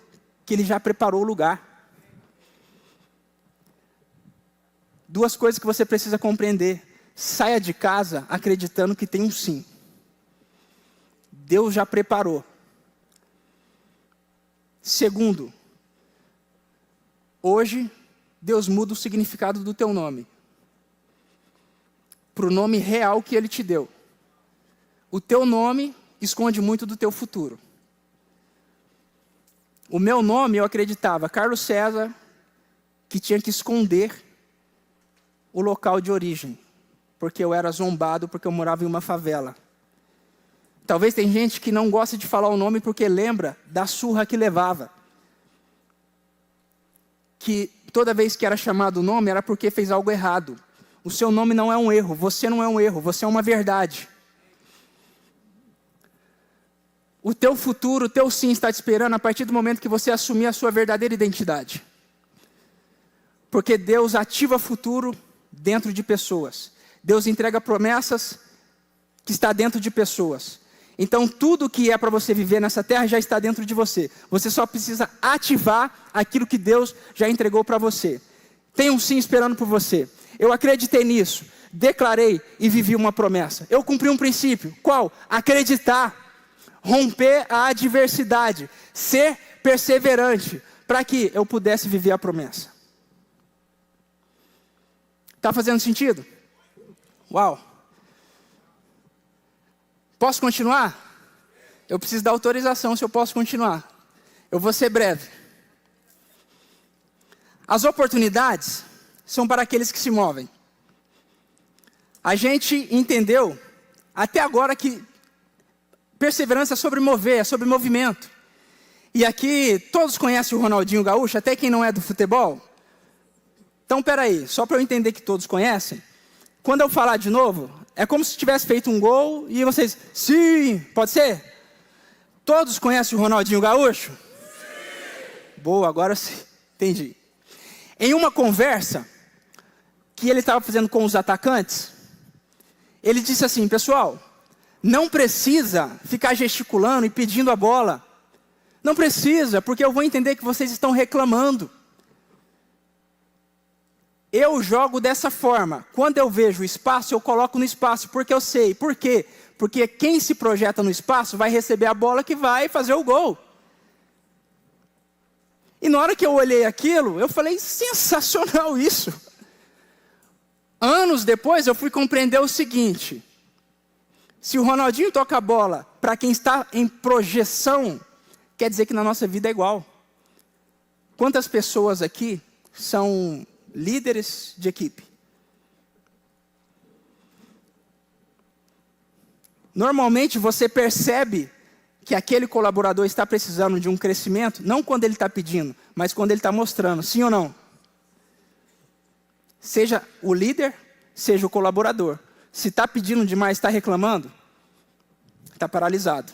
que Ele já preparou o lugar. Duas coisas que você precisa compreender. Saia de casa acreditando que tem um sim. Deus já preparou. Segundo, hoje Deus muda o significado do teu nome para o nome real que Ele te deu. O teu nome esconde muito do teu futuro. O meu nome, eu acreditava, Carlos César, que tinha que esconder o local de origem, porque eu era zombado, porque eu morava em uma favela. Talvez tem gente que não gosta de falar o nome porque lembra da surra que levava. Que toda vez que era chamado o nome era porque fez algo errado. O seu nome não é um erro, você não é um erro, você é uma verdade. O teu futuro, o teu sim está te esperando a partir do momento que você assumir a sua verdadeira identidade. Porque Deus ativa futuro dentro de pessoas. Deus entrega promessas que está dentro de pessoas. Então tudo que é para você viver nessa terra já está dentro de você. Você só precisa ativar aquilo que Deus já entregou para você. Tem um sim esperando por você. Eu acreditei nisso. declarei e vivi uma promessa. Eu cumpri um princípio. Qual? Acreditar, romper a adversidade, ser perseverante, para que eu pudesse viver a promessa. Está fazendo sentido? Uau! Posso continuar? Eu preciso da autorização se eu posso continuar. Eu vou ser breve. As oportunidades são para aqueles que se movem. A gente entendeu até agora que perseverança é sobre mover, é sobre movimento. E aqui todos conhecem o Ronaldinho Gaúcho, até quem não é do futebol. Então, peraí, só para eu entender que todos conhecem. Quando eu falar de novo, é como se tivesse feito um gol e vocês, sim, pode ser? Todos conhecem o Ronaldinho Gaúcho? Sim. Boa, agora sim, entendi. Em uma conversa que ele estava fazendo com os atacantes, ele disse assim, pessoal, não precisa ficar gesticulando e pedindo a bola. Não precisa, porque eu vou entender que vocês estão reclamando. Eu jogo dessa forma. Quando eu vejo o espaço, eu coloco no espaço, porque eu sei. Por quê? Porque quem se projeta no espaço vai receber a bola que vai fazer o gol. E na hora que eu olhei aquilo, eu falei, sensacional isso. Anos depois, eu fui compreender o seguinte. Se o Ronaldinho toca a bola para quem está em projeção, quer dizer que na nossa vida é igual. Quantas pessoas aqui são líderes de equipe? Normalmente você percebe que aquele colaborador está precisando de um crescimento, não quando ele está pedindo, mas quando ele está mostrando, sim ou não? Seja o líder, seja o colaborador. Se está pedindo demais, está reclamando, está paralisado.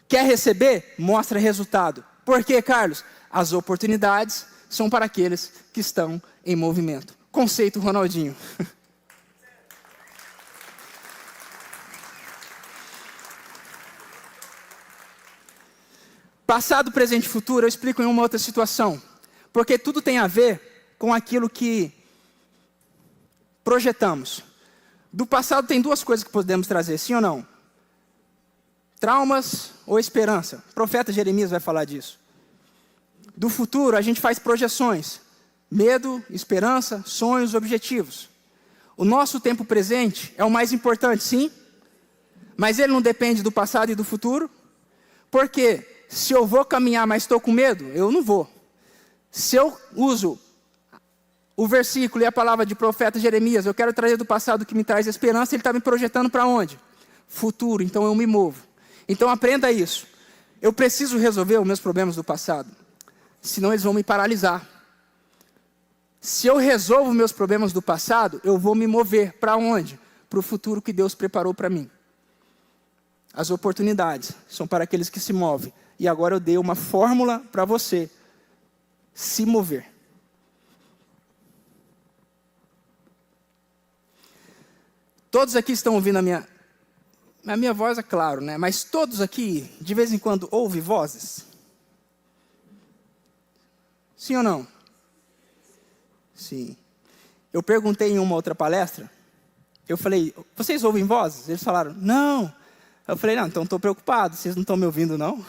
Quer receber? Mostra resultado. Por quê, Carlos? As oportunidades são para aqueles que estão em movimento. Conceito Ronaldinho. Passado, presente e futuro, eu explico em uma outra situação. Porque tudo tem a ver com aquilo que projetamos. Do passado tem duas coisas que podemos trazer, sim ou não? Traumas ou esperança. O profeta Jeremias vai falar disso. Do futuro, a gente faz projeções. Medo, esperança, sonhos, objetivos. O nosso tempo presente é o mais importante, sim. Mas ele não depende do passado e do futuro. Porque se eu vou caminhar, mas estou com medo, eu não vou. Se eu uso o versículo e a palavra de profeta Jeremias, eu quero trazer do passado que me traz esperança, ele está me projetando para onde? Futuro, então eu me movo. Então aprenda isso. Eu preciso resolver os meus problemas do passado, senão eles vão me paralisar. Se eu resolvo meus problemas do passado, eu vou me mover para onde? Para o futuro que Deus preparou para mim. As oportunidades são para aqueles que se movem. E agora eu dei uma fórmula para você se mover. Todos aqui estão ouvindo a minha voz, é claro, né? Mas todos aqui, de vez em quando, ouvem vozes? Sim ou não? Sim. Eu perguntei em uma outra palestra, eu falei, vocês ouvem vozes? Eles falaram, não. Eu falei, não, então estou preocupado, vocês não estão me ouvindo, não?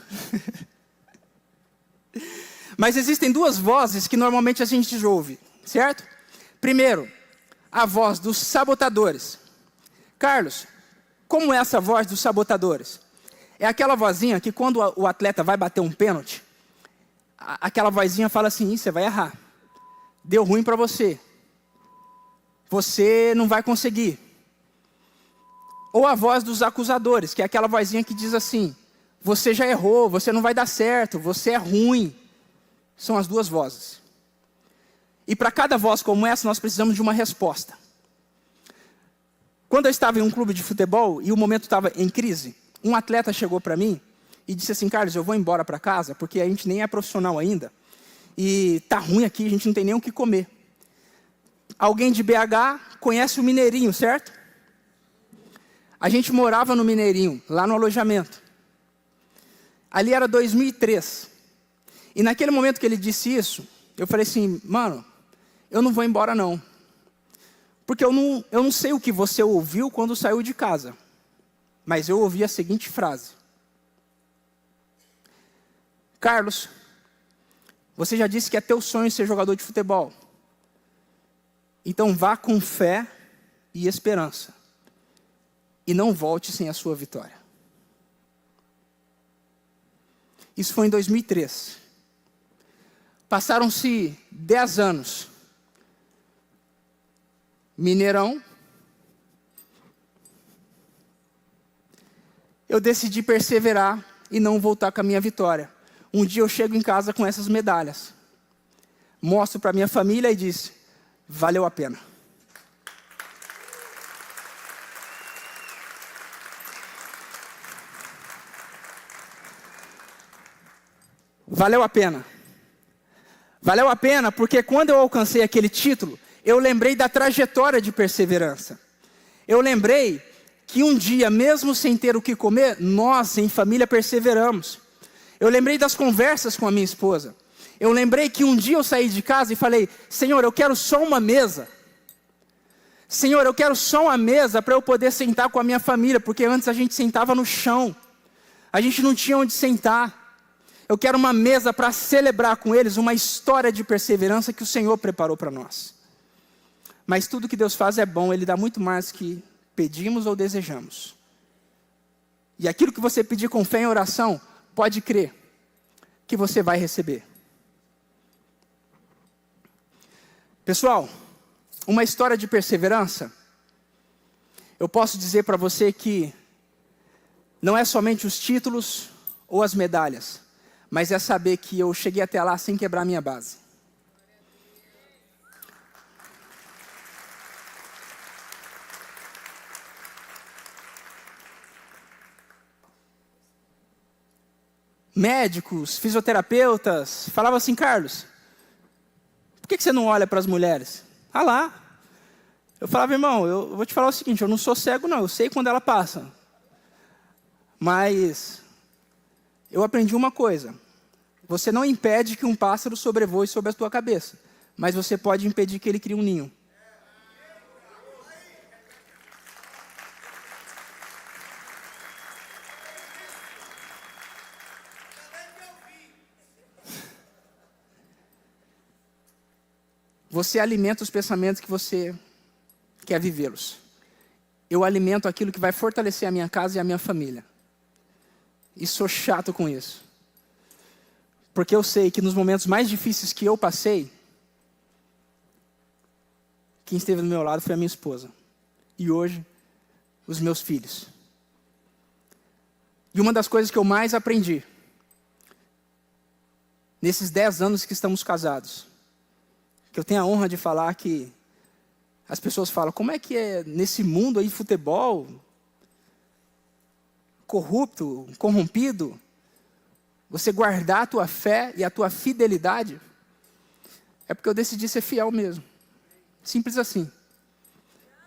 Mas existem duas vozes que normalmente a gente ouve, certo? Primeiro, a voz dos sabotadores. Carlos, como é essa voz dos sabotadores? É aquela vozinha que quando o atleta vai bater um pênalti, aquela vozinha fala assim, você vai errar. Deu ruim para você. Você não vai conseguir. Ou a voz dos acusadores, que é aquela vozinha que diz assim, você já errou, você não vai dar certo, você é ruim. São as duas vozes. E para cada voz como essa, nós precisamos de uma resposta. Quando eu estava em um clube de futebol e o momento estava em crise, um atleta chegou para mim e disse assim, Carlos, eu vou embora para casa, porque a gente nem é profissional ainda. E tá ruim aqui, a gente não tem nem o que comer. Alguém de BH conhece o Mineirinho, certo? A gente morava no Mineirinho, lá no alojamento. Ali era 2003. E naquele momento que ele disse isso, eu falei assim, mano, eu não vou embora não. Porque eu não sei o que você ouviu quando saiu de casa, mas eu ouvi a seguinte frase: Carlos, você já disse que é teu sonho ser jogador de futebol. Então vá com fé e esperança. E não volte sem a sua vitória. Isso foi em 2003. Passaram-se 10 anos. Mineirão. Eu decidi perseverar e não voltar com a minha vitória. Um dia eu chego em casa com essas medalhas. Mostro para minha família e disse: valeu a pena. Valeu a pena. Valeu a pena porque quando eu alcancei aquele título, eu lembrei da trajetória de perseverança. Eu lembrei que um dia, mesmo sem ter o que comer, nós em família perseveramos. Eu lembrei das conversas com a minha esposa. Eu lembrei que um dia eu saí de casa e falei: Senhor, eu quero só uma mesa. Senhor, eu quero só uma mesa para eu poder sentar com a minha família, porque antes a gente sentava no chão. A gente não tinha onde sentar. Eu quero uma mesa para celebrar com eles uma história de perseverança que o Senhor preparou para nós. Mas tudo que Deus faz é bom, Ele dá muito mais que pedimos ou desejamos. E aquilo que você pedir com fé em oração, pode crer que você vai receber. Pessoal, uma história de perseverança, eu posso dizer para você que não é somente os títulos ou as medalhas, mas é saber que eu cheguei até lá sem quebrar minha base. Médicos, fisioterapeutas, falavam assim: Carlos, por que você não olha para as mulheres? Ah lá. Eu falava: irmão, eu vou te falar o seguinte, eu não sou cego não, eu sei quando ela passa. Mas eu aprendi uma coisa: você não impede que um pássaro sobrevoe sobre a tua cabeça, mas você pode impedir que ele crie um ninho. Você alimenta os pensamentos que você quer vivê-los. Eu alimento aquilo que vai fortalecer a minha casa e a minha família. E sou chato com isso. Porque eu sei que nos momentos mais difíceis que eu passei, quem esteve do meu lado foi a minha esposa. E hoje, os meus filhos. E uma das coisas que eu mais aprendi, nesses 10 anos que estamos casados, que eu tenho a honra de falar que as pessoas falam: como é que é nesse mundo aí de futebol, corrupto, corrompido, você guardar a tua fé e a tua fidelidade? É porque eu decidi ser fiel mesmo. Simples assim.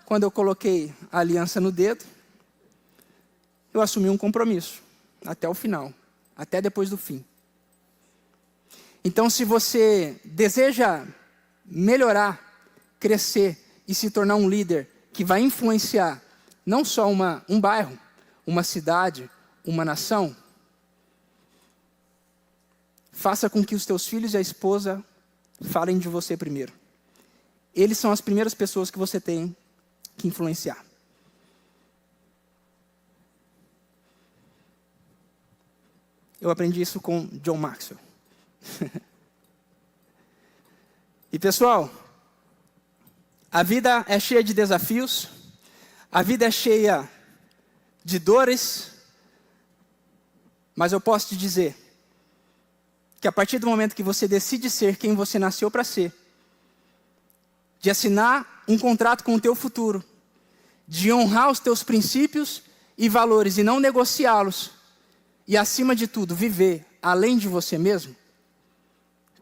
Quando eu coloquei a aliança no dedo, eu assumi um compromisso, até o final, até depois do fim. Então, se você deseja melhorar, crescer e se tornar um líder que vai influenciar não só um bairro, uma cidade, uma nação, faça com que os teus filhos e a esposa falem de você primeiro. Eles são as primeiras pessoas que você tem que influenciar. Eu aprendi isso com John Maxwell. E pessoal, a vida é cheia de desafios, a vida é cheia de dores, mas eu posso te dizer que a partir do momento que você decide ser quem você nasceu para ser, de assinar um contrato com o teu futuro, de honrar os teus princípios e valores e não negociá-los, e acima de tudo, viver além de você mesmo,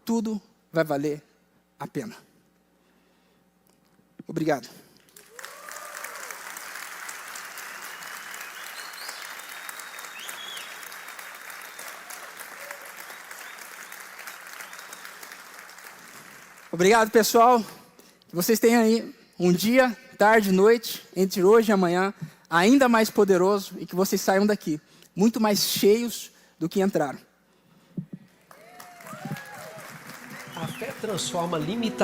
tudo vai valer a pena. Obrigado. Obrigado, pessoal. Que vocês tenham aí um dia tarde e noite, entre hoje e amanhã, ainda mais poderoso, e que vocês saiam daqui muito mais cheios do que entraram. A fé transforma limitações